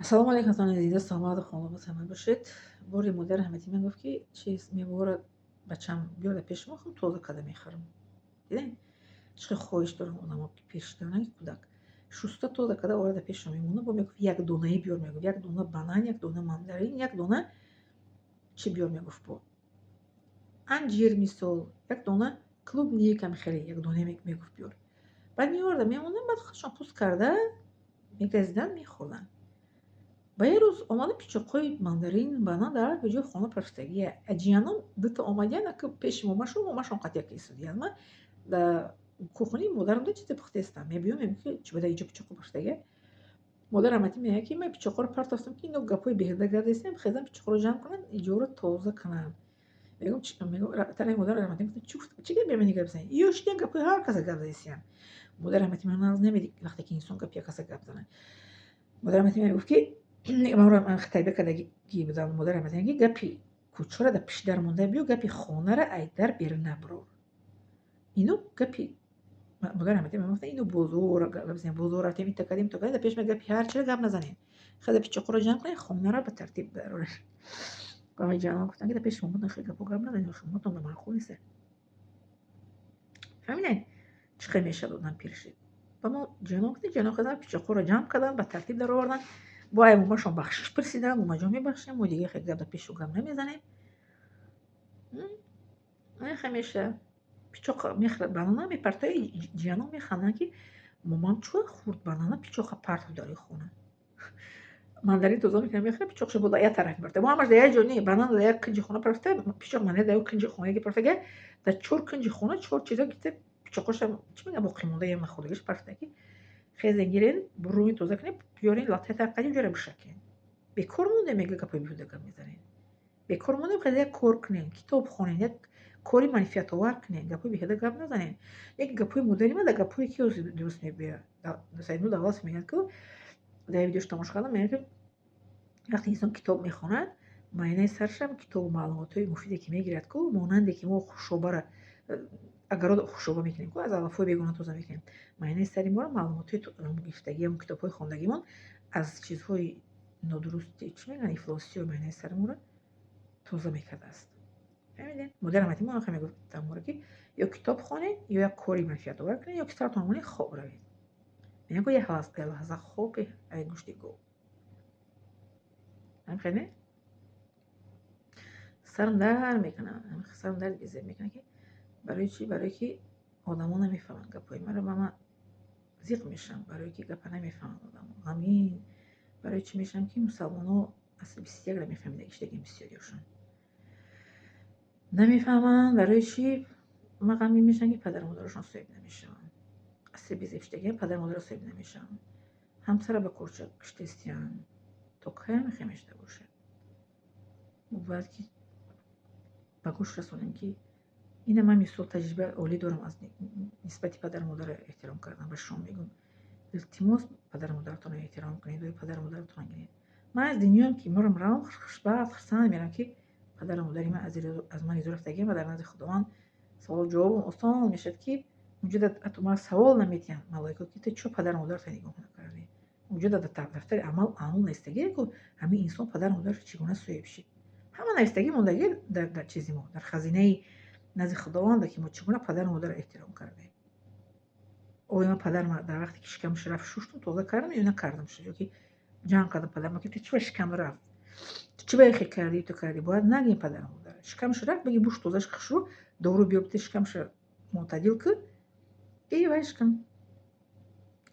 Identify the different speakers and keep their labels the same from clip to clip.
Speaker 1: السلام علیکم دوستان عزیز، سلامت و خانواده همه باشید. باری مادر همتی من گفت که چیز میباره بچم بیاد پیش ما، خب تازه کده میخرم. دیدین چقدر خواهش دارم اونم که پیش دارن کودک شسته تازه کده وارد پیش میمونه. با میگفت یک دونه بیار، میگفت یک دونه بانان، یک دونه ماندارین، یک دونه چی بیار، میگفت با انجیر میسول، یک دونه клубника میخری، یک دونه میگفت بیار. بعد میوردم میمونه، بعد خودشون پوست کرده میگزیدن میخوردن. با یه روز اومده پیچوقای ماندارین بانان در به جای خانه پرستگی اجیانم دوتا اومدن که پیش ماماشون قطعه کیسودیان. من در کухні مادرم ده چیزی پخته استم میبینم میگم که چی بده اینجا پیچوق پرستگی. مادرم حتی میگه که من پیچوق رو پرتاستم که اینو گپای بهده گردیستم خیزم پیچوق رو جمع کنن اینجا رو تازه کنن. میگم چی میگم ترای مادرم حتی چی که ببینی گپ زنی یوش دیگه گپای هر کس گردیستم. مادرم حتی من از نمیدی وقتی که انسان گپیا کس گپ زنه. مادرم حتی میگه که من خطابه کدagi بودم. مادرم میگه گپی کوچه را در پیش در مونده بیو گپی خانه را ای در بیر نبرو. اینو گپی مادرم میگه اینو بزرگ گپ بزنیم بزرگ تیمی تکدیم تو در پیش میگه هر چی گپ نزنین. خدا پیش چقدر جمع کنین خانه را به ترتیب برون. قامی جان گفتن که در پیش مون خیلی گپ نزنین شما تو من خونی سه. فهمیدین چه میشه دادن پیرشید. با ما جناب خدا پیش چقدر جمع کردن به ترتیب در آوردن. با ماماشون بخشش پرسیدن ماما جان میبخشیم و دیگه خیلی گپ پیش و گم نمیزنیم. همیشه پیچوق میخره بانانا میپرتای جیانو میخوانن که مامان چوه خورد بانانا پیچوق پرت داری خونه. ماندارین توزا میکنه میخره پیچوقش بود یه طرف برته. ما همش دیگه جونی بانانا دیگه کنج خونه پرته پیچوق منه دیگه کنج خونه که پرته در چور کنج خونه چور چیزا که پیچوقش چی میگم باقی مونده یه خودش پرته که خیزنگیرین بروی توزا کنه بیارین لاته تا قدیم جوره بشکن. به کار مونده میگه که پای بیهوده گپ میزنین. به کار مونده خیلی یک کار کنین کتاب خونین یک کاری منفیت آور کنین گپای بیهوده گپ نزنین. یک گپای مدرنی من در گپای کی درست میبینه سعید نور دواس میگه که در ویدیوش تماشا کردم میگه که وقتی انسان کتاب میخواند معنی سرشم کتاب معلوماتای مفیدی که میگیرد که مانندی که ما خوشوبه را اگر خوشوبه میکنیم که از الفبای بیگانه توزیع میکنیم معنی سری ما معلوماتای گفتگی هم کتاب‌های خواندگیمون از چیزهای نادرستی چی میگن اینفلاسیون معنی سرمون رو توزیع میکرده است. فهمیدین؟ مدرن حتی ما خیلی گفتم که یا کتاب خونین یا یک کاری منفیت آور کنین یا که سرتون مونی خواب روید. میگم که یه لحظه خوبه ای گوشتی گو. هم خیلی سرم در میکنم سرم در بیزه میکنه که برای چی؟ برای که آدما نمیفهمن گپای من رو من زیق میشم برای که گپ نمیفهمن آدما. همین برای چی میشم که مسلمانا اصل 21 رو میفهمیده اشتگی بسیاریشون نمیفهمن. برای چی ما غمی میشن که پدر مادرشون صاحب نمیشن. اصل بیزشتگی پدر مادر صاحب نمیشن. همسر به کورچه کشتستیان تو که میخیمشته باشه. باید که با گوش رسونیم که این من میسو تجربه اولی دارم از نسبت پدر مادر احترام کردن به شما میگم التماس پدر مادرتون احترام کنید و پدر مادرتون گیرید. من از دنیام که مرم رام خوشبخت خرسان میرم که پدر مادری من از من زورفتگی و در نزد خداوند سوال جواب آسان میشد که اونجا تو ما سوال نمیتین ملائکه که چه پدر مادرت نگاه نکردی اونجا در دفتر عمل نستگی که همین انسان پدر مادرش چگونه صاحب شد. همه نستگی موندگی در چیزی ما در خزینه نزد خداوند که ما چگونه پدر مادر احترام کردیم. من پدر ما در وقتی که شکمش رفت شوشتم تازه کردم یا نکردم شد که جان کردم پدر ما که تو چه شکم رفت تو چه بخی کردی تو کردی باید نگیم پدر مادر شکمش رفت بگی بوش تازهش خشرو دورو بیابتی شکمش معتدل که ای وایش کن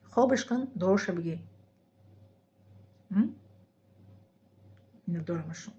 Speaker 1: خوابش کن دوروش بگی اینو دارمشون